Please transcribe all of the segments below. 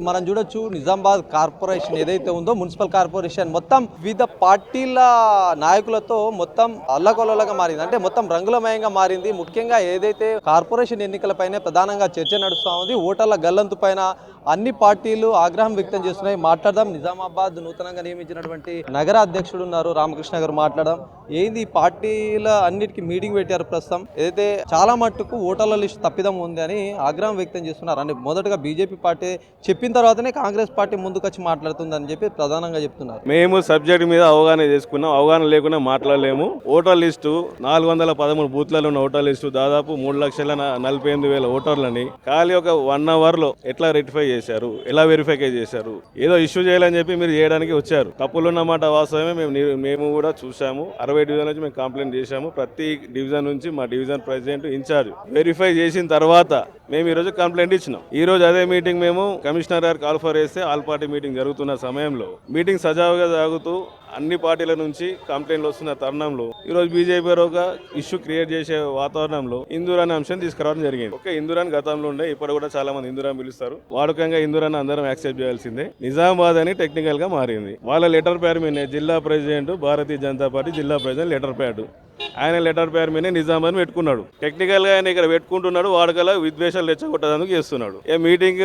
మనం చూడొచ్చు నిజామాబాద్ కార్పొరేషన్ ఏదైతే ఉందో మున్సిపల్ కార్పొరేషన్ మొత్తం వివిధ పార్టీల నాయకులతో మొత్తం అల్లకొల్లగా మారింది. అంటే మొత్తం రంగులమయంగా మారింది. ముఖ్యంగా ఏదైతే కార్పొరేషన్ ఎన్నికలపైనే ప్రధానంగా చర్చ నడుస్తూ ఉంది. ఓటర్ల గల్లంతు పైన అన్ని పార్టీలు ఆగ్రహం వ్యక్తం చేస్తున్నాయి. మాట్లాడదాం. నిజామాబాద్ నూతనంగా నియమించినటువంటి నగర అధ్యక్షుడు ఉన్నారు రామకృష్ణ గారు, మాట్లాడదాం. ఏంది పార్టీల అన్నిటికీ మీటింగ్ పెట్టారు ప్రస్తుతం. ఏదైతే చాలా మట్టుకు ఓటర్ల లిస్టు తప్పిదం ఉంది అని ఆగ్రహం వ్యక్తం చేస్తున్నారు. అంటే మొదటగా బీజేపీ పార్టీ చెప్పిన తర్వాతనే కాంగ్రెస్ పార్టీ ముందుకొచ్చి మాట్లాడుతుందని చెప్పి ప్రధానంగా చెప్తున్నారు. మేము సబ్జెక్ట్ మీద అవగాహన చేసుకున్నాం, అవగాహన లేకుండా మాట్లాడలేము. ఓటర్ లిస్టు 413 బూత్లలో ఉన్న ఓటర్ లిస్టు దాదాపు 3,48,000 ఓటర్లని ఖాళీ ఒక 1 అవర్ లో ఎట్లా రెక్టిఫై చేశారు, ఎలా వెరిఫై చేశారు, ఏదో ఇష్యూ చేయాలని చెప్పి మీరు చేయడానికి వచ్చారు. తప్పులున్నమాట వాస్తవమే. మేము కూడా చూసాము. 60 డివిజన్ నుంచి మేము కంప్లైంట్ చేశాము. ప్రతి డివిజన్ నుంచి మా డివిజన్ ప్రెసిడెంట్ ఇన్ఛార్జ్ వెరిఫై చేసిన తర్వాత మేము ఈరోజు కంప్లైంట్ ఇచ్చినాం. ఈ రోజు అదే మీటింగ్ మేము కమిషనర్ గారు కాల్ ఫర్ వేస్తే ఆల్ పార్టీ మీటింగ్ జరుగుతున్న సమయంలో మీటింగ్ సజావుగా సాగుతూ అన్ని పార్టీల నుంచి కంప్లైంట్లు వస్తున్న తరుణంలో ఈ రోజు బీజేపీ ఒక ఇష్యూ క్రియేట్ చేసే వాతావరణంలో ఇందూర్ అనే అంశం తీసుకురావడం జరిగింది. ఒక ఇందూర్ అని గతంలో ఉండే, ఇప్పుడు కూడా చాలా మంది ఇందూర్ అని పిలుస్తారు. వాడుకంగా ఇందూర్ అని అందరం యాక్సెప్ట్ చేయాల్సిందే. నిజామాబాద్ అని టెక్నికల్ గా మారింది. వాళ్ళ లెటర్ పేరు మీద జిల్లా ప్రెసిడెంట్, భారతీయ జనతా పార్టీ జిల్లా ప్రెసిడెంట్ లెటర్ ప్యాడ్, ఆయన లెటర్ పేరు మీదే నిజామాబాద్ పెట్టుకున్నాడు. టెక్నికల్ గా ఆయన ఇక్కడ పెట్టుకుంటున్నాడు. వాడుకలా విద్వేషాలు రెచ్చగొట్టడానికి చేస్తున్నాడు. ఏ మీటింగ్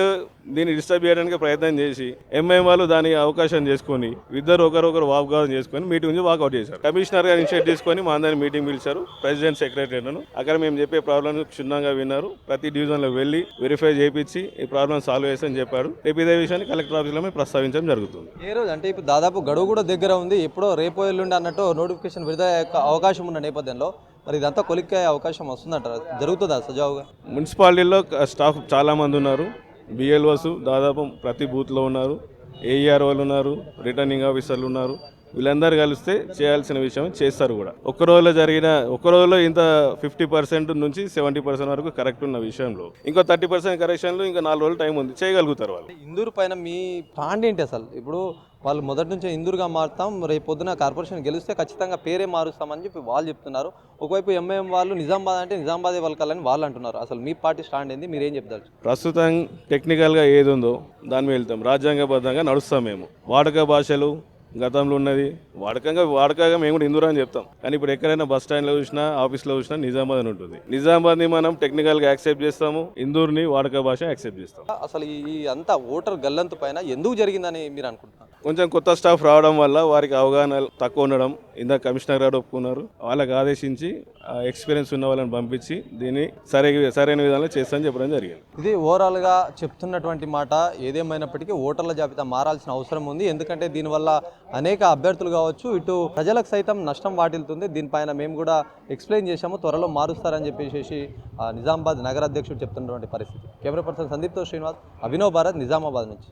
దీన్ని డిస్టర్బ్ చేయడానికి ప్రయత్నం చేసి ఎంఐఎం వాళ్ళు దాని అవకాశం చేసుకుని ఇద్దరు ఒకరొకరు వాగ్వాదం చేసుకుని మీటింగ్ నుంచి వాకౌట్ చేశారు. కమిషనర్ గారు ఇనిషియేట్ తీసుకొని మా అందరిని మీటింగ్ పిలిచారు, ప్రెసిడెంట్ సెక్రటరీలను. అక్కడ మేము చెప్పే ప్రాబ్లమ్ క్షుణ్ణంగా విన్నారు. ప్రతి డివిజన్ లో వెళ్లి వెరిఫై చేయించి ఈ ప్రాబ్లం సాల్వ్ చేసని చెప్పాడు. రేపు ఇదే విషయాన్ని కలెక్టర్ ఆఫీస్ లో మేము ప్రస్తావించడం జరుగుతుంది. ఏ రోజు అంటే ఇప్పుడు దాదాపు గడువు కూడా దగ్గర ఉంది. ఎప్పుడో రేపు ఎల్లుండి అన్నట్టు నోటిఫికేషన్ విడుదల అవకాశం ఉన్న నేపథ్యంలో మరి ఇదంతా కొలిక్కే అవకాశం వస్తుందంటారా? జరుగుతుందా సజావుగా? మున్సిపాలిటీలో స్టాఫ్ చాలా మంది ఉన్నారు. బిఎల్ఓస్ దాదాపు ప్రతి బూత్లో ఉన్నారు. ఏఈఆర్ఓలు ఉన్నారు, రిటర్నింగ్ ఆఫీసర్లు ఉన్నారు. వీళ్ళందరూ కలిస్తే చేయాల్సిన విషయం చేస్తారు కూడా. ఒక్క రోజులో ఇంత 50% నుంచి 70% వరకు కరెక్ట్ ఉన్న విషయంలో ఇంకో 30% కరెక్షన్లు ఇంకా 4 రోజులు టైం ఉంది, చేయగలుగుతారు వాళ్ళు. ఇందూరు పైన మీ స్టాండ్ ఏంటి అసలు? ఇప్పుడు వాళ్ళు మొదటి నుంచే ఇందూరుగా మారుతాం, రేపు పొద్దున కార్పొరేషన్ గెలిస్తే ఖచ్చితంగా పేరే మారుస్తామని చెప్పి వాళ్ళు చెప్తున్నారు. ఒకవైపు ఎంఐఎం వాళ్ళు నిజామాబాద్ అంటే నిజామాబాదే వలకాలని వాళ్ళు అంటున్నారు. అసలు మీ పార్టీ స్టాండ్ ఏంది, మీరేం చెప్తారు? ప్రస్తుతం టెక్నికల్గా ఏది ఉందో దాని మీద వెళ్తాం, రాజ్యాంగబద్ధంగా నడుస్తాం. మేము వాడుక భాషలు గతంలో ఉన్నది వాడకగా మేము కూడా ఇందూరు అని చెప్తాం. కానీ ఇప్పుడు ఎక్కడైనా బస్ స్టాండ్లో చూసినా, ఆఫీస్లో చూసినా నిజామాబాద్ అని ఉంటుంది. నిజామాబాద్ని మనం టెక్నికల్గా యాక్సెప్ట్ చేస్తాము, ఇందూరుని వాడక భాష యాక్సెప్ట్ చేస్తాం. అసలు ఈ అంతా ఓటర్ గల్లంతు పైన ఎందుకు జరిగిందని మీరు అనుకుంటున్నారు? కొంచెం కొత్త స్టాఫ్ రావడం వల్ల వారికి అవగాహన తక్కువ ఉండడం. ఇందాక కమిషనర్ గారు ఒప్పుకున్నారు, వాళ్ళకి ఆదేశించి ఎక్స్పీరియన్స్ ఉన్న వాళ్ళని పంపించి దీన్ని సరైన విధానంలో చేస్తామని చెప్పడం జరిగింది. ఇది ఓవరాల్గా చెప్తున్నటువంటి మాట. ఏదేమైనప్పటికీ ఓటర్ల జాబితా మారాల్సిన అవసరం ఉంది. ఎందుకంటే దీనివల్ల అనేక అభ్యర్థులు కావచ్చు, ఇటు ప్రజలకు సైతం నష్టం వాటిల్తుంది. దీనిపైన మేము కూడా ఎక్స్ప్లెయిన్ చేశాము, త్వరలో మారుస్తారని చెప్పేసి నిజామాబాద్ నగర అధ్యక్షుడు చెప్తున్నటువంటి పరిస్థితి. కెమెరా పర్సన్ సందీప్తో శ్రీనివాస్, అభినవ్ భారత్, నిజామాబాద్ నుంచి.